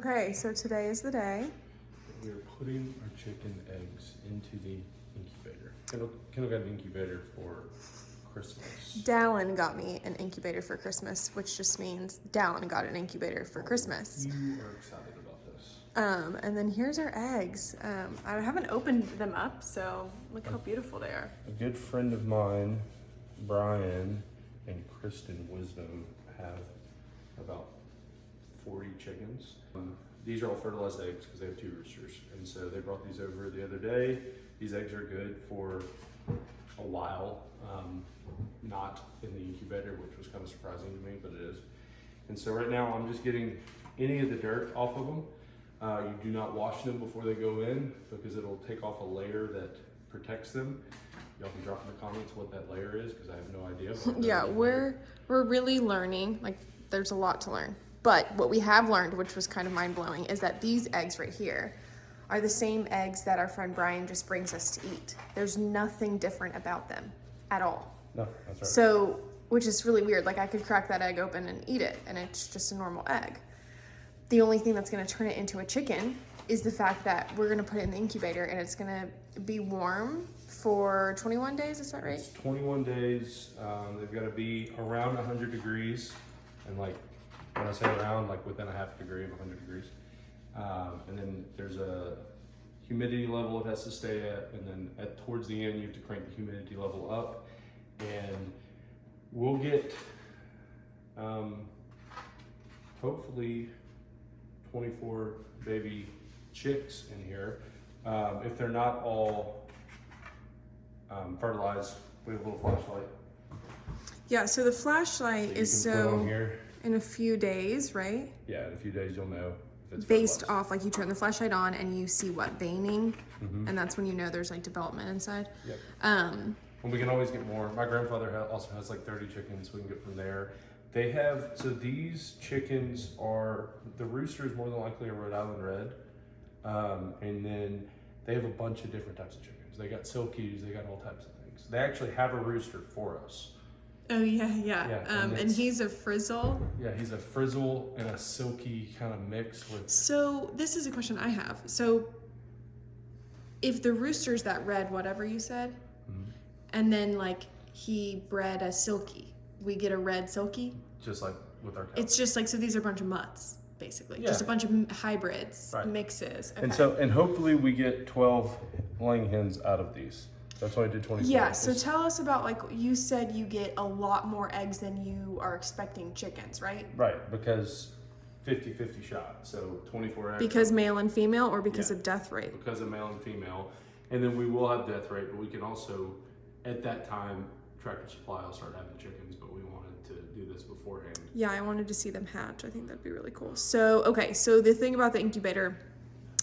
Okay, so today is the day. We're putting our chicken eggs into the incubator. Kendall got an incubator for Christmas. Dallin got me an incubator for Christmas, which just means Dallin got an incubator for Christmas. You are excited about this. And then here's our eggs. I haven't opened them up, so look how beautiful they are. A good friend of mine, Brian and Kristen Wisdom, have about 40 chickens. These are all fertilized eggs because they have 2 roosters. And so they brought these over the other day. These eggs are good for a while, not in the incubator, which was kind of surprising to me, but it is. And so right now I'm just getting any of the dirt off of them. You do not wash them before they go in because it'll take off a layer that protects them. Y'all can drop in the comments what that layer is because I have no idea. Yeah, we're really learning. Like, there's a lot to learn. But what we have learned, which was kind of mind-blowing, is that these eggs right here are the same eggs that our friend Brian just brings us to eat. There's nothing different about them at all. No, that's right. So, which is really weird. Like, I could crack that egg open and eat it, and it's just a normal egg. The only thing that's gonna turn it into a chicken is the fact that we're gonna put it in the incubator and it's gonna be warm for 21 days, is that right? It's 21 days. They've got to be around 100 degrees, and like when I say around, like within a half degree of 100 degrees. And then there's a humidity level it has to stay at, and then towards the end you have to crank the humidity level up, and we'll get hopefully 24 baby chicks in here. If they're not all fertilized, we have a little flashlight. Yeah, so the flashlight is so here. in a few days, right? Yeah, in a few days you'll know if it's Based fertilized. off, like, you turn the flashlight on and you see what, veining, and that's when you know there's like development inside. Yep. Um, And we can always get more. My grandfather also has like 30 chickens. We can get from there. They have, so these chickens are, the rooster is more than likely a Rhode Island Red. And then they have a bunch of different types of chickens. They got silkies, they got all types of things. They actually have a rooster for us. oh yeah. and And he's a frizzle. Yeah, he's a frizzle and a silky kind of mix with. So this is a question I have. So if the rooster's that red, whatever you said, and then like he bred a silky, we get a red silky? Just like with our cows. It's just like, so these are a bunch of mutts, basically. Yeah. Just a bunch of hybrids, Right. mixes. Okay. And hopefully we get 12 laying hens out of these. That's why I did 24. Yeah, so tell us about, like, you said you get a lot more eggs than you are expecting chickens, right? Right, because 50-50 shot, so 24 eggs. Because male and female, or because Yeah. of death rate? Because of male and female. And then we will have death rate, but we can also, at that time, Tractor Supply will start having chickens, but we wanted to do this beforehand. Yeah, I wanted to see them hatch. I think that'd be really cool. So, okay, so the thing about the incubator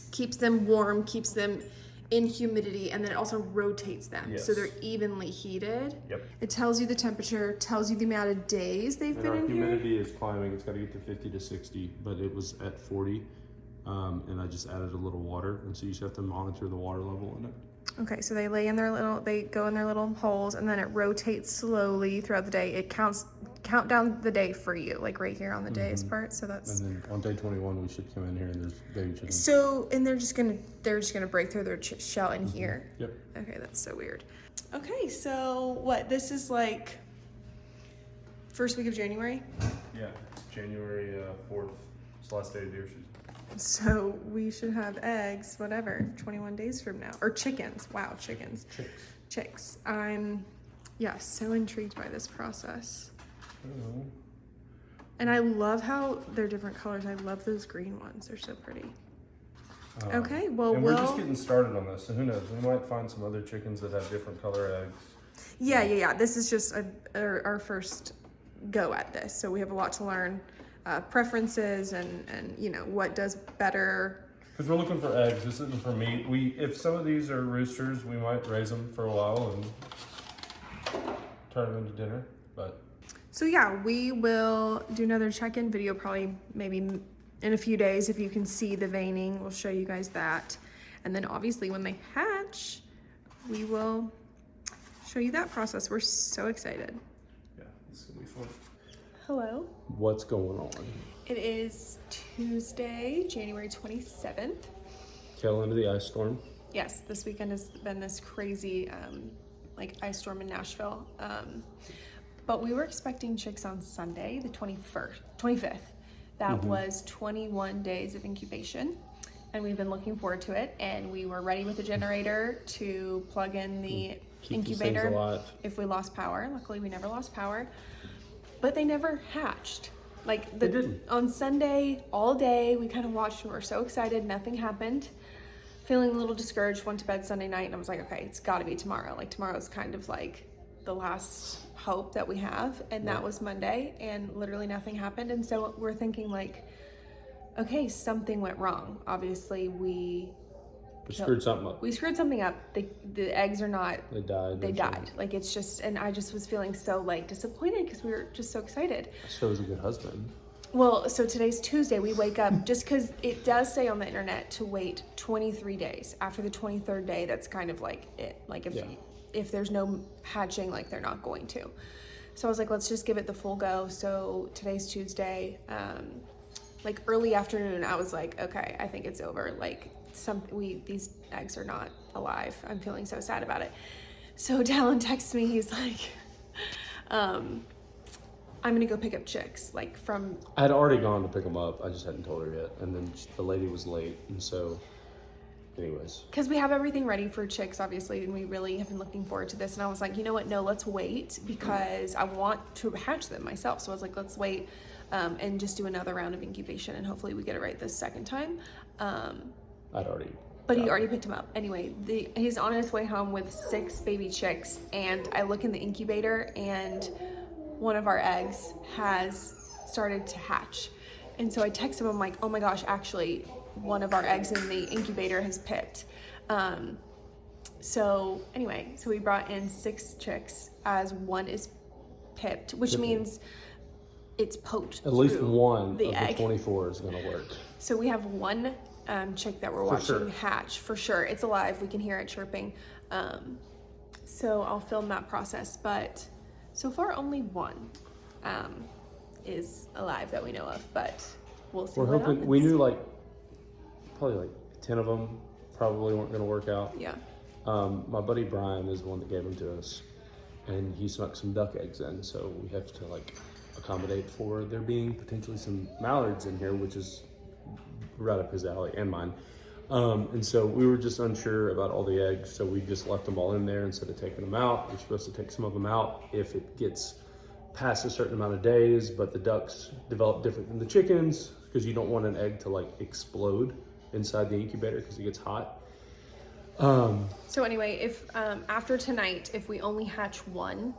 keeps them warm, keeps them in humidity, and then it also rotates them. Yes. So they're evenly heated. Yep. It tells you the temperature, tells you the amount of days they've And been our in here. humidity is climbing. It's got to get to 50 to 60, but it was at 40. And I just added a little water. And so you just have to monitor the water level in it. Okay, so they go in their little holes, and then it rotates slowly throughout the day. It count down the day for you, like right here on the days part. So that's. And then on day 21, we should come in here and there's baby chickens. So, and they're just gonna break through their shell in here. Yep. Okay, that's so weird. Okay, so what? This is like first week of January. Yeah, January 4th. It's the last day of deer season. So we should have eggs, whatever, 21 days from now, or chickens. Wow, chickens. Chicks. I'm, yeah, so intrigued by this process. Oh. And I love how they're different colors. I love those green ones. They're so pretty. Okay, well, and we're just getting started on this, so who knows? We might find some other chickens that have different color eggs. Yeah. This is just our first go at this. So we have a lot to learn, preferences and you know, what does better. Because we're looking for eggs. This isn't for meat. If some of these are roosters, we might raise them for a while and turn them into dinner, but. So yeah, we will do another check-in video probably maybe in a few days. If you can see the veining, we'll show you guys that. And then obviously when they hatch, we will show you that process. We're so excited. Yeah, this is gonna be fun. Hello. What's going on? It is Tuesday, January 27th. Tail end of the ice storm. Yes, this weekend has been this crazy ice storm in Nashville. But we were expecting chicks on Sunday, the 25th. That was 21 days of incubation. And we've been looking forward to it. And we were ready with the generator to plug in the Keep these incubator things alive. if we lost power. Luckily, we never lost power. But they never hatched. They didn't. On Sunday, all day, we kind of watched and we were so excited. Nothing happened. Feeling a little discouraged, went to bed Sunday night and I was like, okay, it's got to be tomorrow. Like tomorrow's kind of like the last hope that we have. And that was Monday and literally nothing happened. And so we're thinking like, okay, something went wrong. Obviously we screwed something up. We screwed something up. The eggs are not. They died. They died. Like it's just, and I just was feeling so like disappointed because we were just so excited. So was a good husband. Well, so today's Tuesday. We wake up just because it does say on the internet to wait 23 days. After the 23rd day, that's kind of like it. Like if there's no hatching, like they're not going to. So I was like, let's just give it the full go. So today's Tuesday. Like early afternoon, I was like, okay, I think it's over. Like these eggs are not alive. I'm feeling so sad about it. So Dallin texts me. He's like, I'm gonna go pick up chicks. Like from. I had already gone to pick them up. I just hadn't told her yet, and then the lady was late, and so. Anyways. Because we have everything ready for chicks, obviously, and we really have been looking forward to this. And I was like, you know what? No, let's wait because I want to hatch them myself. So I was like, let's wait and just do another round of incubation, and hopefully we get it right this second time. But he already picked him up. Anyway, he's on his way home with 6 baby chicks, and I look in the incubator, and one of our eggs has started to hatch. And so I text him, I'm like, oh my gosh, actually, one of our eggs in the incubator has pipped. So anyway, so we brought in 6 chicks as one is pipped, which means it's poked. At least one of the egg. 24 is going to work. So we have one chick that we're watching hatch for sure. It's alive. We can hear it chirping. So I'll film that process. But so far, only one is alive that we know of. But we'll see. We're what hoping. happens. We knew probably 10 of them probably weren't going to work out. Yeah. My buddy Brian is the one that gave them to us, and he snuck some duck eggs in. So we have to accommodate for there being potentially some mallards in here, which is right up his alley and mine. And so we were just unsure about all the eggs, so we just left them all in there instead of taking them out. We're supposed to take some of them out if it gets past a certain amount of days, but the ducks develop different than the chickens because you don't want an egg to explode inside the incubator because it gets hot. So anyway, if after tonight, if we only hatch one,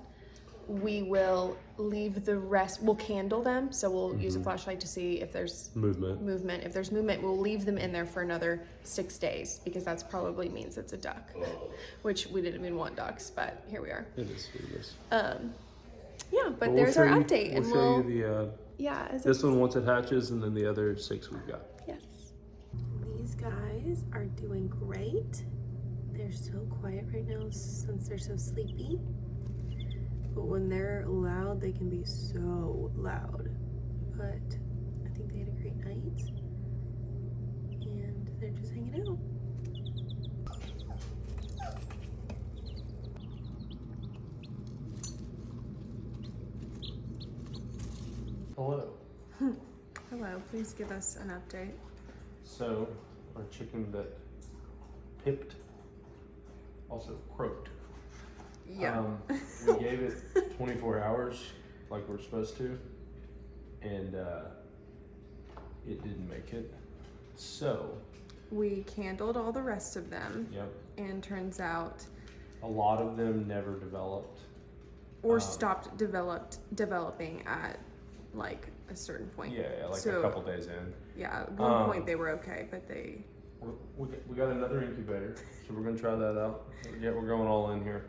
we will leave the rest. We'll candle them, so we'll use a flashlight to see if there's movement. If there's movement, we'll leave them in there for another 6 days because that's probably means it's a duck, which we didn't even want ducks, but here we are. It is what it is. Yeah, but there's our update, We'll show you the this one once it hatches, and then the other 6 we've got. Yes. These guys are doing great. They're so quiet right now since they're so sleepy. But when they're loud, they can be so loud. But I think they had a great night. And they're just hanging out. Hello. Hello, please give us an update. So, our chicken that pipped also croaked. Yeah. We gave it 24 hours like we're supposed to, and it didn't make it. So, We candled all the rest of them, yep, and turns out, a lot of them never developed. or stopped developing at a certain point. Yeah, So, a couple days in. Yeah, at one point they were okay, but they. We got another incubator, so we're gonna try that out. Yeah, we're going all in here.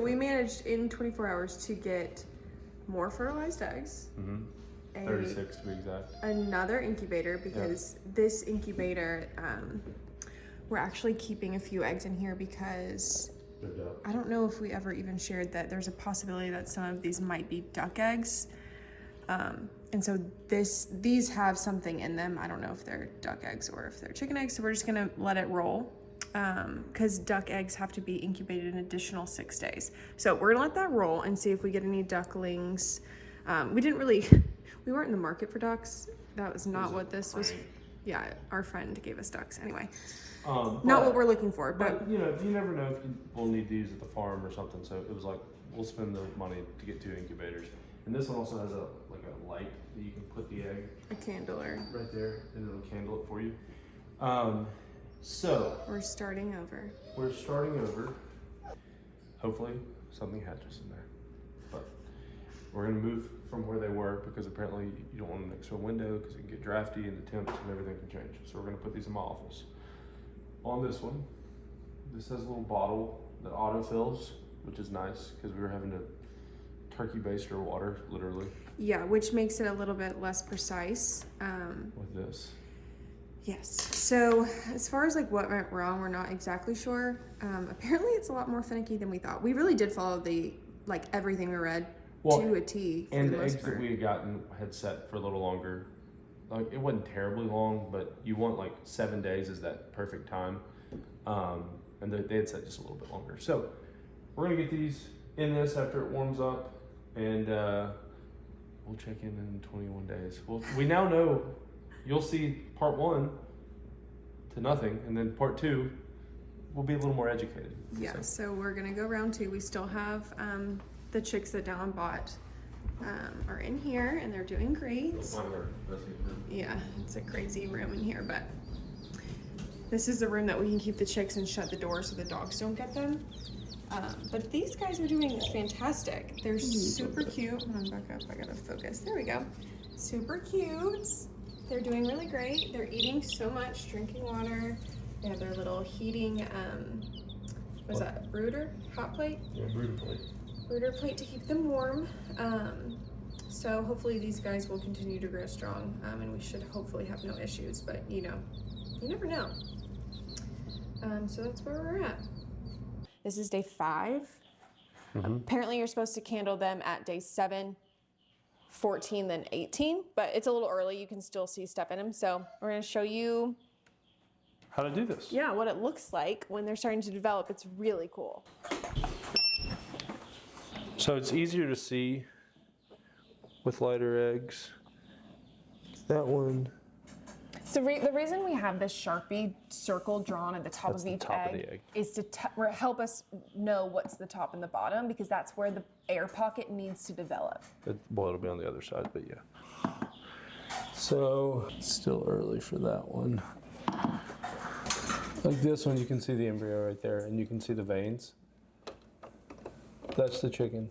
We managed in 24 hours to get more fertilized eggs. 36 to be exact. Another incubator because this incubator, we're actually keeping a few eggs in here because I don't know if we ever even shared that there's a possibility that some of these might be duck eggs. And so these have something in them. I don't know if they're duck eggs or if they're chicken eggs. So we're just gonna let it roll because duck eggs have to be incubated an additional 6 days. So we're gonna let that roll and see if we get any ducklings. We weren't in the market for ducks. That was not what this was. Yeah, our friend gave us ducks anyway. Not what we're looking for, but you never know if we'll need these at the farm or something. So it was like, we'll spend the money to get 2 incubators. And this one also has a light that you can put the egg. A candler. Right there, and it'll candle it for you. So. We're starting over. We're starting over. Hopefully something hatches in there. But we're gonna move from where they were because apparently you don't want them next to a window because it can get drafty and the temps and everything can change. So we're gonna put these in my office. On this one, this has a little bottle that autofills, which is nice because we were having to turkey baster water, literally. Yeah, which makes it a little bit less precise. With this. Yes. So as far as like what went wrong, we're not exactly sure. Apparently it's a lot more finicky than we thought. We really did follow everything we read to a T. And the eggs that we had gotten had set for a little longer. Like it wasn't terribly long, but you want like 7 days is that perfect time. And they had set just a little bit longer. So we're gonna get these in this after it warms up, and we'll check in 21 days. We now know. You'll see part 1 to nothing, and then part 2 we'll be a little more educated. Yeah. So we're gonna go round 2. We still have the chicks that Dallin bought are in here, and they're doing great. Yeah, it's a crazy room in here, but this is the room that we can keep the chicks and shut the door so the dogs don't get them. But these guys are doing fantastic. They're super cute. Hold on, back up. I gotta focus. There we go. Super cute. They're doing really great. They're eating so much, drinking water. They have their little heating, what's that, brooder? Hot plate? Yeah, brooder plate. Brooder plate to keep them warm. So hopefully these guys will continue to grow strong, and we should hopefully have no issues, but you never know. So that's where we're at. This is day 5. Apparently you're supposed to candle them at day 7, 14, then 18, but it's a little early. You can still see stuff in them. So we're gonna show you how to do this. Yeah, what it looks like when they're starting to develop. It's really cool. So it's easier to see with lighter eggs. That one. So the reason we have this Sharpie circle drawn at the top of each egg is to help us know what's the top and the bottom, because that's where the air pocket needs to develop. Well, it'll be on the other side, but yeah. So it's still early for that one. Like this one, you can see the embryo right there, and you can see the veins. That's the chicken.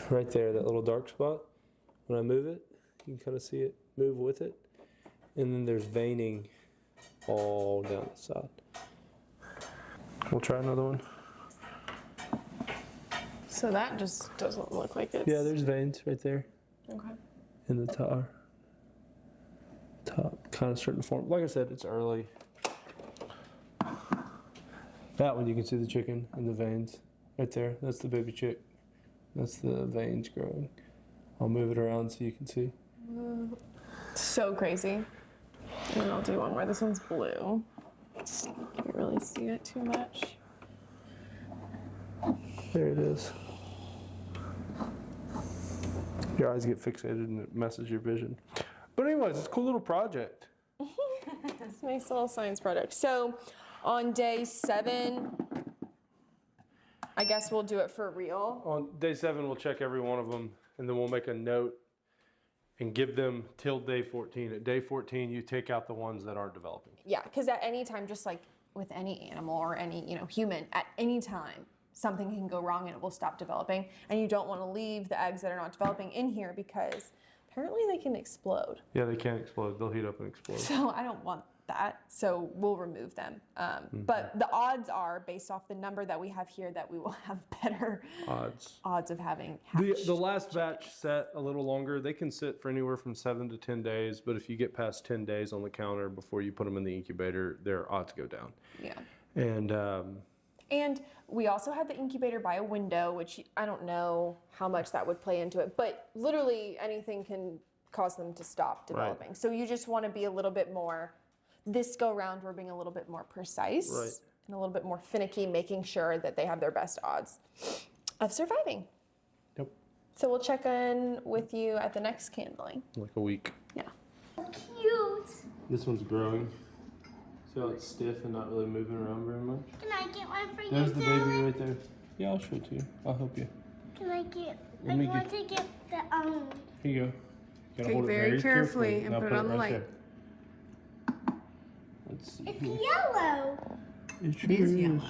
Right there, that little dark spot. When I move it, you can kind of see it move with it. And then there's veining all down the side. We'll try another one. So that just doesn't look like it's... Yeah, there's veins right there. Okay. In the top kind of starting to form. Like I said, it's early. That one you can see the chicken and the veins right there. That's the baby chick. That's the veins growing. I'll move it around so you can see. So crazy. And then I'll do one more. This one's blue. Can't really see it too much. There it is. Your eyes get fixated and it messes your vision. But anyways, it's a cool little project. It's a nice little science project. So on day 7, I guess we'll do it for real. On day 7, we'll check every one of them, and then we'll make a note and give them till day 14. At day 14, you take out the ones that aren't developing. Yeah, because at any time, just like with any animal or any human, at any time, something can go wrong and it will stop developing. And you don't want to leave the eggs that are not developing in here because apparently they can explode. Yeah, they can explode. They'll heat up and explode. So I don't want that. So we'll remove them. But the odds are, based off the number that we have here, that we will have better odds of having hatched. The last batch set a little longer. They can sit for anywhere from 7 to 10 days, but if you get past 10 days on the counter before you put them in the incubator, their odds go down. Yeah. And And we also had the incubator by a window, which I don't know how much that would play into it, but literally anything can cause them to stop developing. So you just want to be a little bit more, this go round, we're being a little bit more precise and a little bit more finicky, making sure that they have their best odds of surviving. Yep. So we'll check in with you at the next candling. Like a week. Yeah. Cute. This one's growing. See how it's stiff and not really moving around very much? Can I get one for you? There's the baby Dylan? right there. Yeah, I'll show it to you. I'll help you. Can I get? I Let me want to get the Here you go. Gotta Take hold it very carefully and Now put it on the light. there. Let's see. It's here. yellow. It is yellow.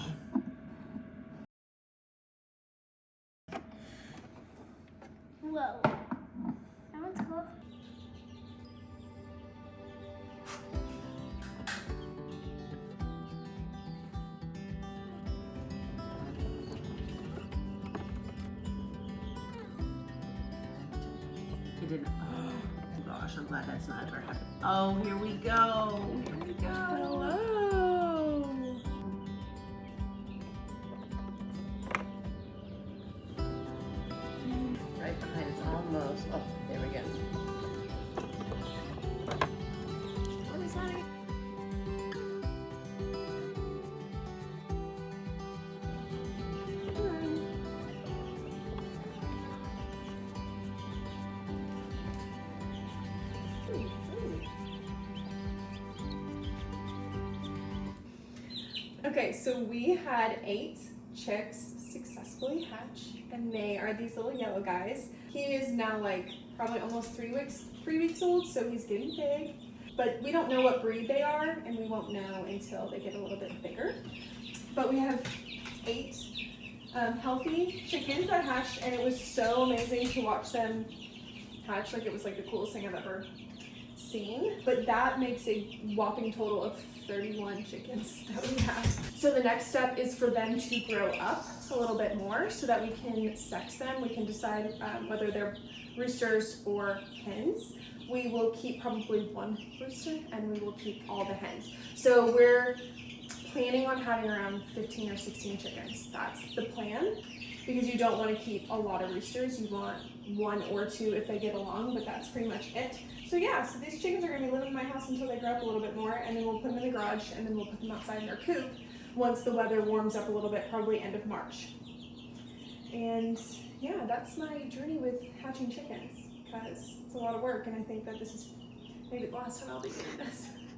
Whoa. That one's cool. It didn't. Oh gosh, I'm glad that's not ever happened. Oh, here we go. Here we go. Hello. Right behind it's almost. Oh, there we go. What is that? Okay, so we had 8 chicks successfully hatch, and they are these little yellow guys. He is now like probably almost 3 weeks old, so he's getting big. But we don't know what breed they are, and we won't know until they get a little bit bigger. But we have 8 healthy chickens that hatched, and it was so amazing to watch them hatch. Like, it was like the coolest thing I've ever seen. But that makes a whopping total of 31 chickens that we have. So the next step is for them to grow up a little bit more so that we can sex them. We can decide whether they're roosters or hens. We will keep probably 1 rooster and we will keep all the hens. So we're planning on having around 15 or 16 chickens. That's the plan, because you don't want to keep a lot of roosters. You want 1 or 2 if they get along, but that's pretty much it. So yeah, so these chickens are going to be living in my house until they grow up a little bit more, and then we'll put them in the garage, and then we'll put them outside in our coop once the weather warms up a little bit, probably end of March. And yeah, that's my journey with hatching chickens, because it's a lot of work, and I think that this is maybe the last time I'll be doing this.